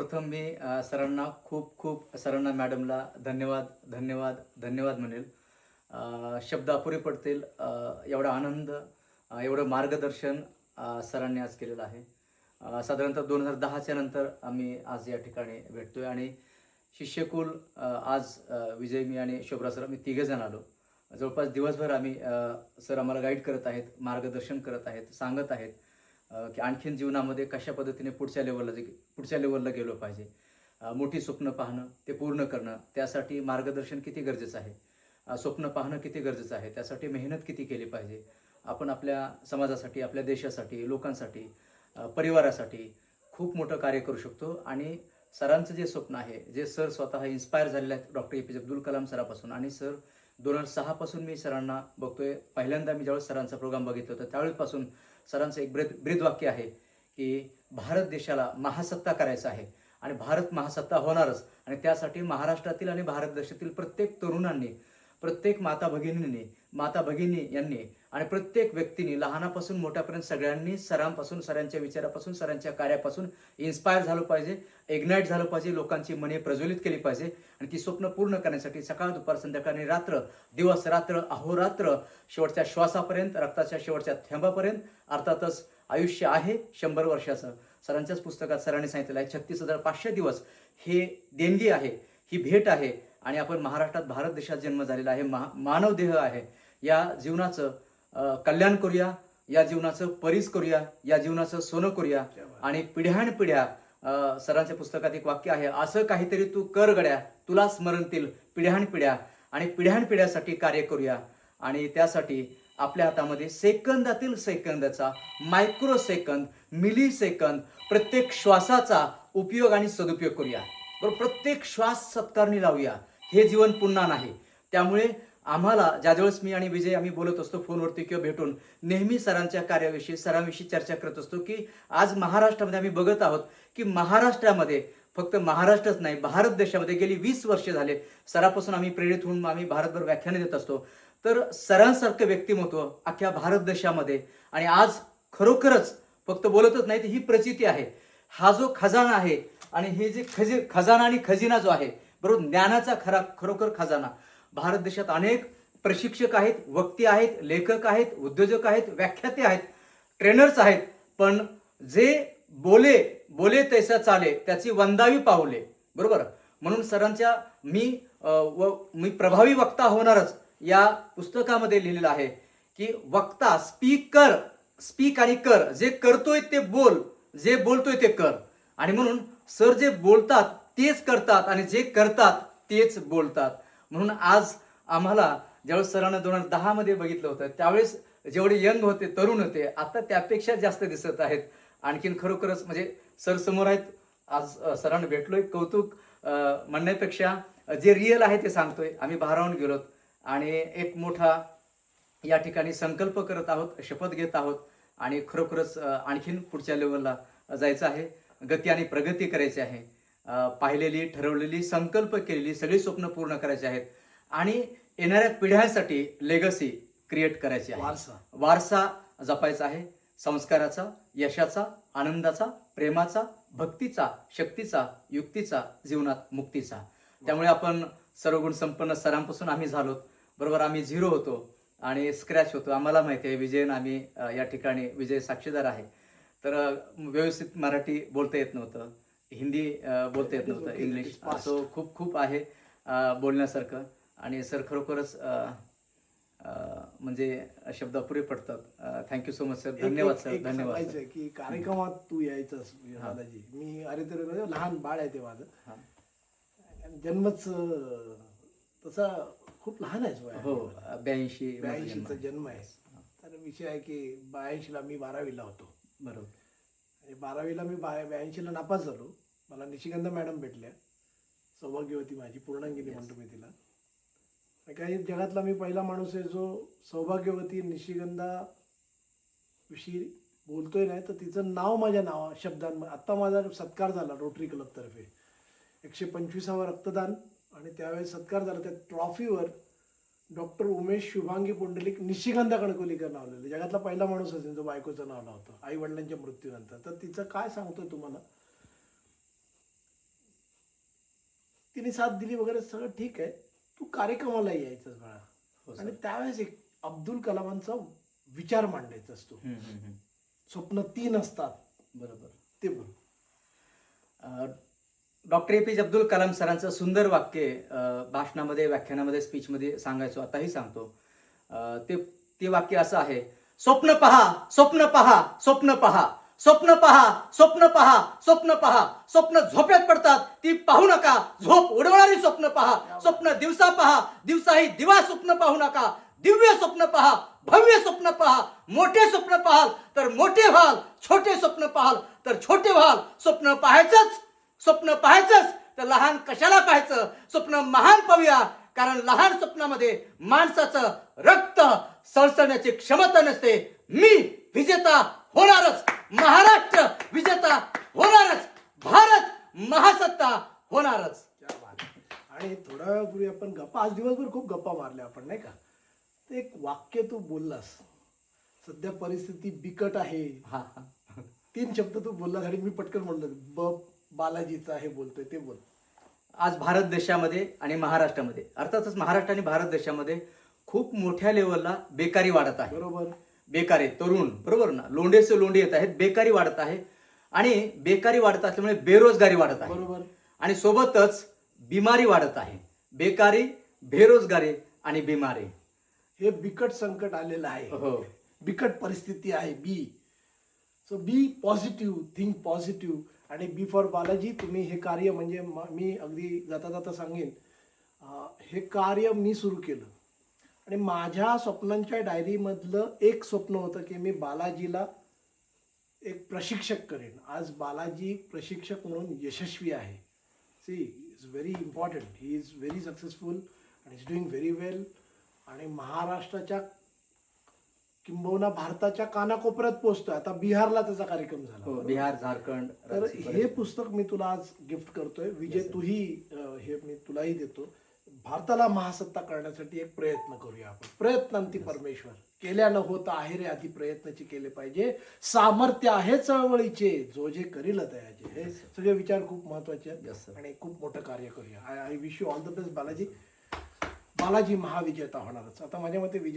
प्रथम मी सरांना खूप खूप सरांना मॅडमला धन्यवाद धन्यवाद धन्यवाद म्हणेल. शब्द अपुरे पडतील. एवढा आनंद, एवढं मार्गदर्शन सरांनी आज केलेलं आहे. साधारणतः 2010च्या नंतर आम्ही आज या ठिकाणी भेटतोय आणि शिष्यकुल आज विजय, मी आणि शोभरा सर, आम्ही तिघेजण आलो. जवळपास दिवसभर आम्ही सर आम्हाला गाईड करत आहेत, मार्गदर्शन करत आहेत, सांगत आहेत की आणखीन जीवनामध्ये कशा पद्धतीने पुढच्या लेवलला गेलो पाहिजे. मोठी स्वप्न पाहणं, ते पूर्ण करणं, त्यासाठी मार्गदर्शन किती गरजेचं आहे, स्वप्न पाहणं किती गरजेचं आहे, त्यासाठी मेहनत किती केली पाहिजे. आपण आपल्या समाजासाठी, आपल्या देशासाठी, लोकांसाठी, परिवारासाठी खूप मोठं कार्य करू शकतो. आणि सरांचं जे स्वप्न आहे, जे सर स्वतः इन्स्पायर झालेले आहेत डॉक्टर ए पी जे अब्दुल कलाम सरापासून. आणि सर 2006 पासून मी सरांना बघतोय. पहिल्यांदा मी ज्यावेळेस सरांचा प्रोग्राम बघितलं होतं त्यावेळेपासून सरांचं एक ब्रीदवाक्य आहे की भारत देशाला महासत्ता करायचं आहे आणि भारत महासत्ता होणारच. आणि त्यासाठी महाराष्ट्रातील आणि भारत देशातील प्रत्येक तरुणांनी, प्रत्येक माता भगिनी यांनी आणि प्रत्येक व्यक्तीने, लहानापासून मोठ्यापर्यंत सगळ्यांनी सरांपासून, सरांच्या विचारापासून, सरांच्या कार्यापासून इन्स्पायर झालं पाहिजे, इग्नाईट झालं पाहिजे, लोकांची मने प्रज्वलित केली पाहिजे. आणि ती स्वप्न पूर्ण करण्यासाठी सकाळ, दुपार, संध्याकाळ आणि रात्र, दिवस रात्र, अहोरात्र, शेवटच्या श्वासापर्यंत, रक्ताच्या शेवटच्या थेंबापर्यंत, अर्थातच आयुष्य आहे 100 वर्षाचं. सरांच्याच पुस्तकात सरांनी सांगितलेलं आहे 36,500 दिवस हे देणगी आहे, ही भेट आहे. आणि आपण महाराष्ट्रात, भारत देशात जन्म झालेला आहे, मानव देह आहे. या जीवनाचं कल्याण करूया, या जीवनाचं परीस करूया, या जीवनाचं सोनं करूया. आणि पिढ्यानपिढ्या, सरांच्या पुस्तकात एक वाक्य आहे, असं काहीतरी तू कर गड्या, तुला स्मरणतील पिढ्यानपिढ्या. आणि पिढ्यानपिढ्यासाठी कार्य करूया. आणि त्यासाठी आपल्या हातामध्ये सेकंदातील सेकंदाचा, मायक्रो सेकंद, मिली सेकंद, प्रत्येक श्वासाचा उपयोग आणि सदुपयोग करूया. बरोबर, प्रत्येक श्वास सत्कारणी लावूया. हे जीवन पुन्हा नाही. त्यामुळे आम्हाला ज्यावेळेस मी आणि विजय आम्ही बोलत असतो फोनवरती किंवा भेटून, नेहमी सरांच्या कार्याविषयी, सरांविषयी चर्चा करत असतो की आज महाराष्ट्रामध्ये आम्ही बघत आहोत की महाराष्ट्रामध्ये, फक्त महाराष्ट्रच नाही, भारत देशामध्ये गेली 20 वर्ष झाले सरापासून आम्ही प्रेरित होऊन आम्ही भारतभर व्याख्याने देत असतो. तर सरांसारखं व्यक्तिमत्व अख्ख्या भारत देशामध्ये, आणि आज खरोखरच फक्त बोलतच नाही, ही प्रचिती आहे. हा जो खजाना आहे, आणि हे जे खजाना आणि खजिना जो आहे, बरोबर, ज्ञानाचा खरोखर खजाना. भारत देशात अनेक प्रशिक्षक आहेत, वक्ते आहेत, लेखक आहेत, उद्योजक आहेत, व्याख्याते आहेत, ट्रेनर्स आहेत. पण जे बोले तैसा चाले, त्याची वंदावी पावले. बरोबर, म्हणून सरांच्या मी प्रभावी वक्ता होणारच या पुस्तकामध्ये लिहिलेलं आहे की वक्ता स्पीक आणि कर. जे करतोय ते बोल, जे बोलतोय ते कर. आणि म्हणून सर जे बोलतात तेच करतात आणि जे करतात तेच बोलतात. म्हणून आज आम्हाला ज्यावेळेस सरांना 2010 मध्ये बघितलं होतं त्यावेळेस जेवढे यंग होते, तरुण होते, आता त्यापेक्षा जास्त दिसत आहेत. आणखीन खरोखरच म्हणजे सर समोर आहेत. आज सरांना भेटलोय, कौतुक म्हणण्यापेक्षा जे रिअल आहे ते सांगतोय. आम्ही भारावून गेलोत आणि एक मोठा या ठिकाणी संकल्प करत आहोत, शपथ घेत आहोत. आणि खरोखरच आणखीन पुढच्या लेवलला जायचं आहे, गती आणि प्रगती करायची आहे. पाहिलेली, ठरवलेली, संकल्प केलेली सगळी स्वप्न पूर्ण करायची आहेत. आणि येणाऱ्या पिढ्यांसाठी लेगसी क्रिएट करायची आहे, वारसा जपायचा आहे. संस्काराचा, यशाचा, आनंदाचा, प्रेमाचा, भक्तीचा, शक्तीचा, युक्तीचा, जीवनात मुक्तीचा. त्यामुळे आपण सर्वगुण संपन्न सरांपासून आम्ही झालो. बरोबर, आम्ही झिरो होतो आणि स्क्रॅच होतो. आम्हाला माहिती आहे, विजयन आम्ही या ठिकाणी, विजय साक्षीदार आहे. तर व्यवस्थित मराठी बोलता येत नव्हतं, हिंदी बोलता येत नव्हतं, इंग्लिश, असं खूप खूप आहे बोलण्यासारखं. आणि सर खरोखरच म्हणजे शब्द अपुरे पडतात. Thank you so much sir. धन्यवाद सर. धन्यवाद की कार्यक्रमात तू यायचंस दादाजी. मी अरे तर लहान बाळ आहे ते माझं, जन्मच तसा खूप लहान आहे. हो, 82चा जन्म आहे. तर विषय आहे की 82ला मी 12वीला होतो. बरोबर, 12वीला मी 82ला नापास झालो. मला निशिगंधा मॅडम भेटल्या, सौभाग्यवती माझी, पूर्णांगिनी म्हणतो मी तिला. काही जगातला मी पहिला माणूस आहे जो सौभाग्यवती निशिगंधा विषयी बोलतोय. नाही तर तिचं नाव माझ्या शब्दांमध्ये. आत्ता माझा सत्कार झाला रोटरी क्लबतर्फे, 125वा रक्तदान, आणि त्यावेळेस सत्कार झाला. त्या ट्रॉफीवर डॉक्टर उमेश शुभांगी पुंडलिक निशिगंधा कणकोलीकर नाव लिहिलं. जगातला पहिला माणूस असेल जो बायकोचं नाव लावतो आई वडिलांच्या मृत्यूनंतर. तर तिचं काय सांगतोय तुम्हाला, तिने साथ दिली वगैरे सगळं ठीक आहे, तू कार्यक्रमाला यायचंच बाळा. हो सर. आणि त्यावेळेस एक अब्दुल कलामांचा विचार मांडायचा असतो. स्वप्न 3 असतात बरोबर. ते बोल. डॉक्टर ए पी जे अब्दुल कलाम सरांचं सुंदर वाक्य भाषणामध्ये, व्याख्यानामध्ये, स्पीचमध्ये सांगायचो, आताही सांगतो. ते ते वाक्य असं आहे, स्वप्न पहा, स्वप्न पहा, स्वप्न पहा, स्वप्न पहा, स्वप्न पहा, स्वप्न पहा. स्वप्न झोपेत पडतात, ती पाहू नका. झोप उडवणारी स्वप्न पहा. स्वप्न दिवसा पहा, दिवसाही दिवा स्वप्न पाहू नका. दिव्य स्वप्न पहा, भव्य स्वप्न पहा. मोठे स्वप्न पाहाल तर मोठे व्हाल, छोटे स्वप्न पाहाल तर छोटे व्हाल. स्वप्न पाहायचंच तर लहान कशाला पाहायचं. स्वप्न महान पाहूया, कारण लहान स्वप्नामध्ये माणसाचं रक्त सळसळण्याची क्षमता नसते. मी विजेता होणारच, महाराष्ट्र विजेता होणारच, भारत महासत्ता होणारच. क्या बात. आणि थोड्या वेळापूर्वी आपण गप्पा, आज दिवसभर खूप गप्पा मारल्या आपण नाही का. ते एक वाक्य तू बोललास, सध्या परिस्थिती बिकट आहे. हा. 3 शब्द तू बोललास आणि मी पटकन म्हणलं बालाजीचा हे बोलतोय ते बोल. आज भारत देशामध्ये आणि महाराष्ट्रामध्ये, अर्थातच महाराष्ट्र आणि भारत देशामध्ये खूप मोठ्या लेवलला बेकारी वाढत आहे. बरोबर. बेकारी तरुण, बरोबर ना, लोंढेचे लोंढे येत आहेत, बेकारी वाढत आहे. आणि बेकारी वाढत असल्यामुळे बेरोजगारी वाढत आहे. बरोबर. आणि सोबतच बिमारी वाढत आहे. बेकारी, बेरोजगारी आणि बिमारी, हे बिकट संकट आलेलं आहे. हो. बिकट परिस्थिती आहे. सो बी पॉझिटिव्ह, थिंक पॉझिटिव्ह. आणि बी फॉर बालाजी. तुम्ही हे कार्य म्हणजे मी अगदी जाता जाता सांगेन, हे कार्य मी सुरू केलं आणि माझ्या स्वप्नांच्या डायरीमधलं एक स्वप्न होतं की मी बालाजीला एक प्रशिक्षक करेन. आज बालाजी प्रशिक्षक म्हणून यशस्वी आहे. She is very important. He is very successful and is doing very well. आणि महाराष्ट्राच्या किंबहुना भारताच्या कानाकोपऱ्यात पोहोचतोय. आता बिहारला त्याचा कार्यक्रम झाला. हो, बिहार, झारखंड. तर हे पुस्तक मी तुला आज गिफ्ट करतोय विजय. तूही हे मी तुलाही देतो. भारताला महासत्ता करण्यासाठी एक प्रयत्न करूया आपण. प्रयत्नांती परमेश्वर, केल्यानं होत आहे रे आधी प्रयत्नाची केले पाहिजे. सामर्थ्य आहे चळवळीचे, जो जे करील तयाचे. हे सगळे विचार खूप महत्वाचे आहेत आणि खूप मोठं कार्य करूया. I wish you all the best Balaji. Balaji महाविजेता होणारच. आता माझ्या मते विजय